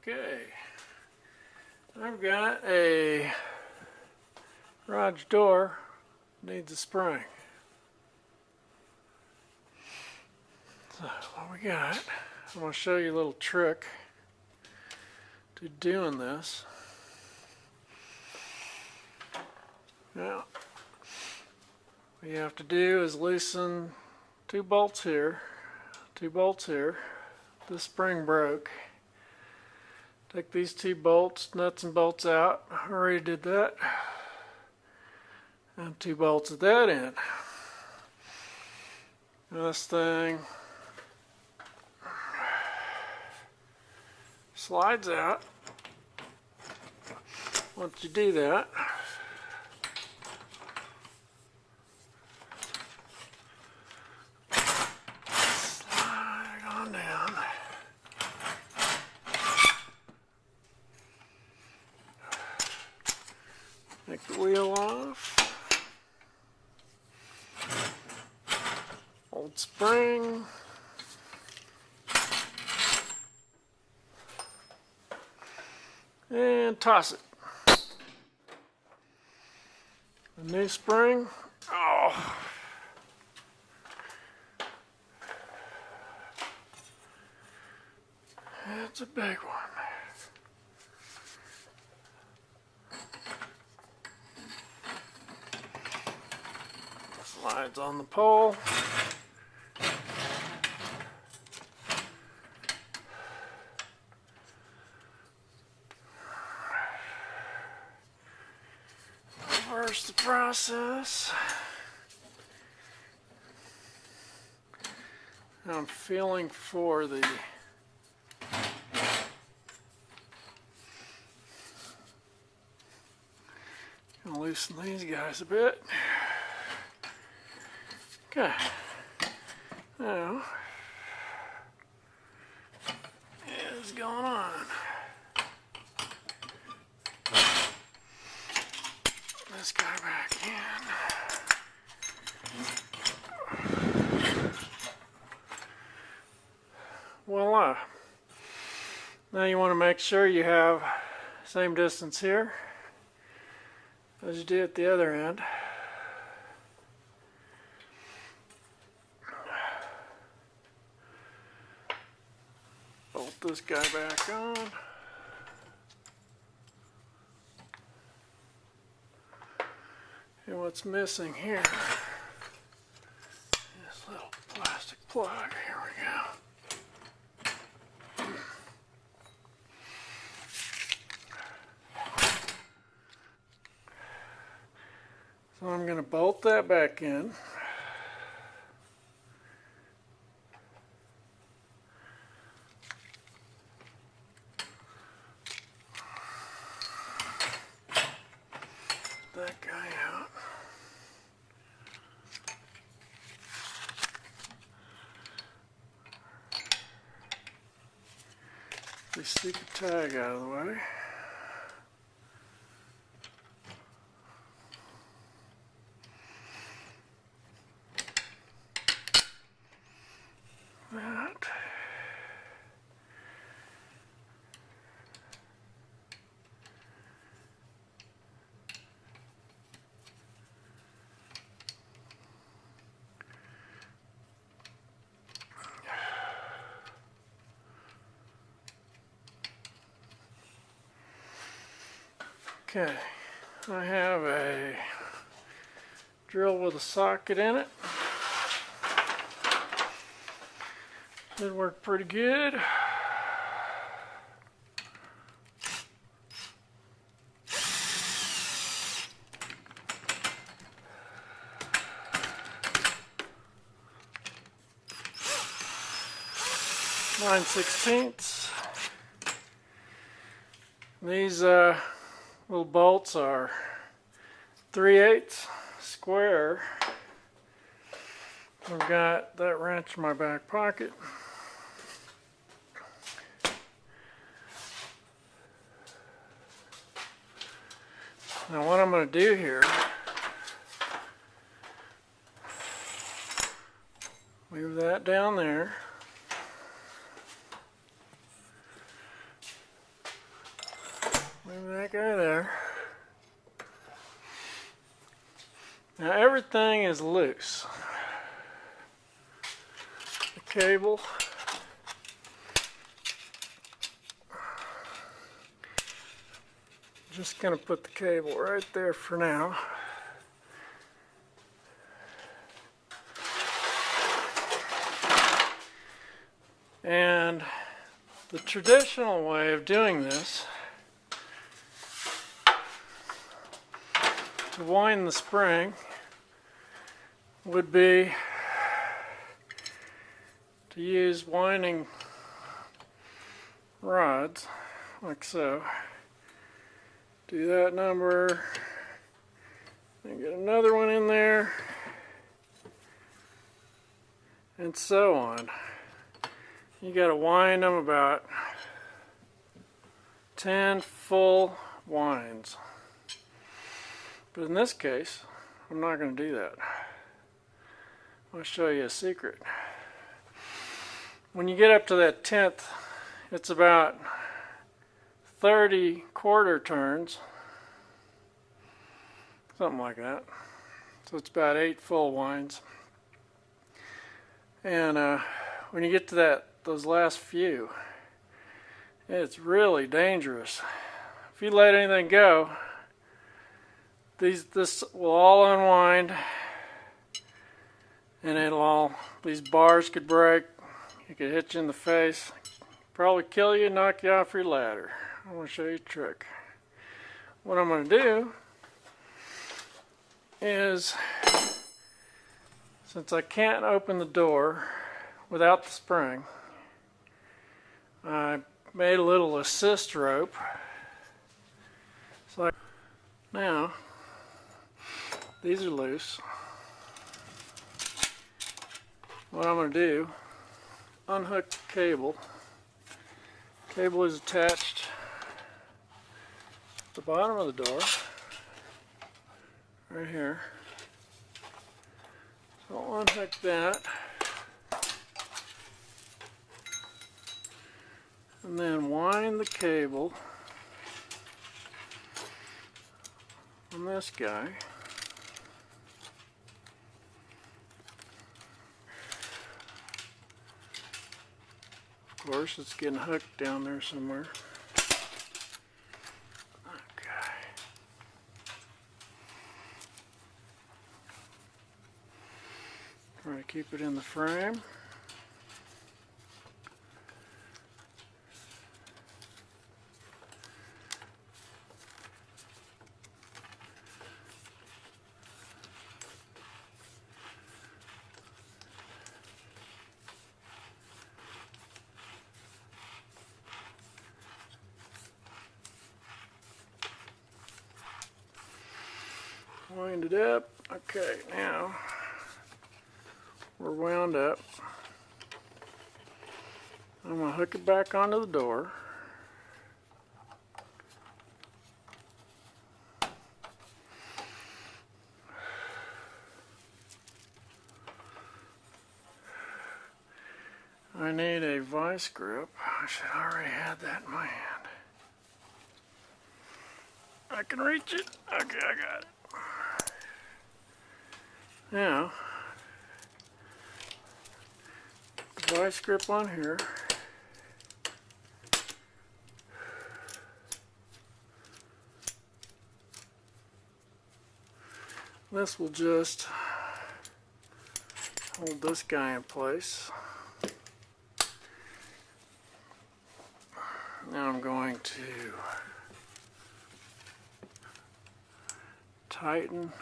Okay, I've got a garage door, needs a spring. So what we got, I'm going to show you a little trick to doing this. Now, what you have to do is loosen two bolts here. This spring broke. Take these two bolts, nuts and bolts out. I already did that. And two bolts at that end. Now this thing slides out. Once you do that, slide on down. Take the wheel off. Old spring. And toss it. A new spring. Oh. That's a big one. Slides on the pole. Reverse the process. I'm feeling for the gonna loosen these guys a bit. Okay. Now, what is going on? This guy back in. Voila. Now you want to make sure you have same distance here as you do at the other end. Bolt this guy back on. And what's missing here, this little plastic plug. Here we go. So I'm going to bolt that back in. That guy out. This stupid tag out of the way. That. Okay, I have a drill with a socket in it. Should work pretty good. Nine 16ths. These little bolts are 3/8 square. I've got that wrench in my back pocket. Now what I'm going to do here, move that down there. that guy there. Now everything is loose. The cable. Just gonna put the cable right there for now. And the traditional way of doing this, to wind the spring, would be to use winding rods, like so. Do that number, and get another one in there, and so on. You got to wind them about 10 full winds. But in this case, I'm not going to do that. I'll show you a secret. When you get up to that 10th, it's about 30 quarter turns, something like that. So it's about 8 full winds. And when you get to those last few, it's really dangerous. If you let anything go, this will all unwind, and these bars could break. It could hit you in the face, probably kill you, knock you off your ladder. I'm going to show you a trick. What I'm going to do is, since I can't open the door without the spring, I made a little assist rope. So now, these are loose. What I'm going to do, unhook the cable. Cable is attached at the bottom of the door, right here. So I'll unhook that, and then wind the cable on this guy. Of course, it's getting hooked down there somewhere. Okay. Try to keep it in the frame. Wind it up. Okay, now we're wound up. I'm going to hook it back onto the door. I need a vice grip. I should already have that in my hand. I can reach it. Okay, I got it. Now, the vice grip on here. This will just hold this guy in place. Now I'm going to tighten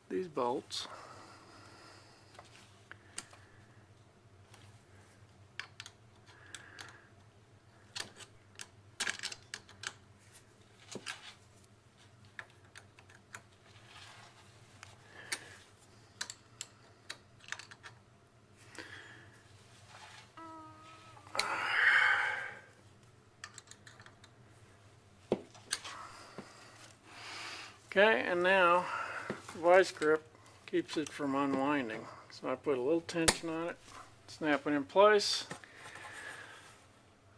these bolts. Okay, and now the vice grip keeps it from unwinding. So I put a little tension on it, snap it in place.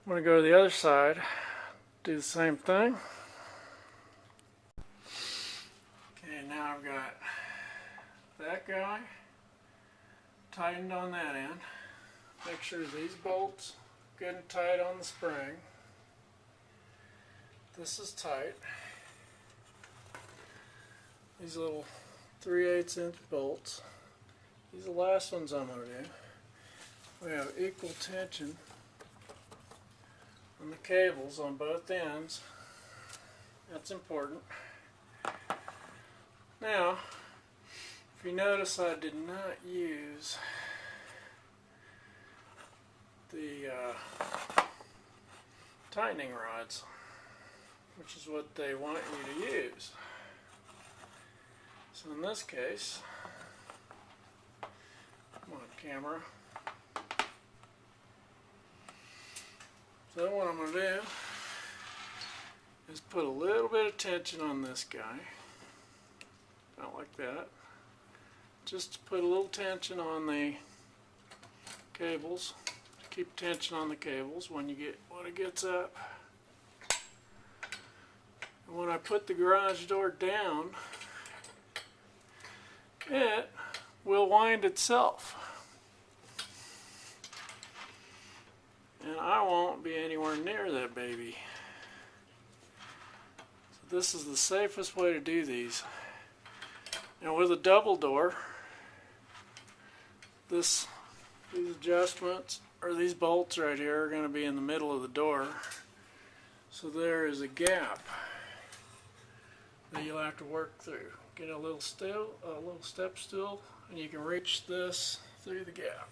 I'm going to go to the other side. Do the same thing. Okay, now I've got that guy tightened on that end. Make sure these bolts good and tight on the spring. This is tight. These little 3/8 inch bolts. These are the last ones I'm going to do. We have equal tension on the cables on both ends. That's important. Now, if you notice, I did not use the tightening rods, which is what they want you to use. So in this case, come on camera. So what I'm going to do is put a little bit of tension on this guy. Not like that. Just to put a little tension on the cables. Keep tension on the cables when it gets up. And when I put the garage door down, it will wind itself. And I won't be anywhere near that baby. So this is the safest way to do these. Now with a double door, these adjustments, or these bolts right here, are going to be in the middle of the door. So there is a gap that you'll have to work through. Get a little step stool, and you can reach this through the gap.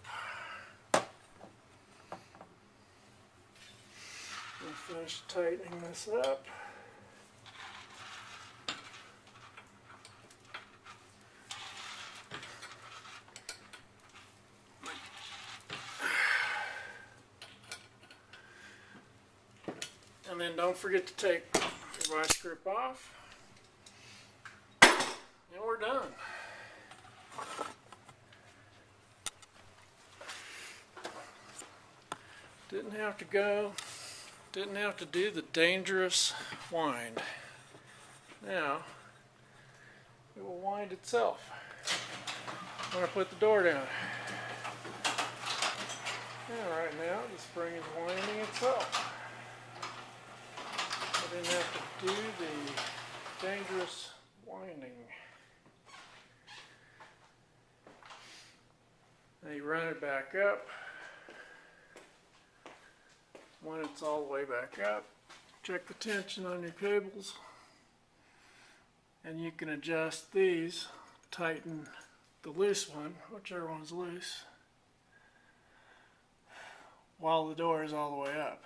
I'll finish tightening this up. And then don't forget to take your vice grip off. And we're done. Didn't have to do the dangerous wind. Now, it will wind itself when I put the door down. And right now, the spring is winding itself. I didn't have to do the dangerous winding. Now you run it back up. When it's all the way back up, check the tension on your cables, and you can adjust these, tighten the loose one, whichever one's loose, while the door is all the way up.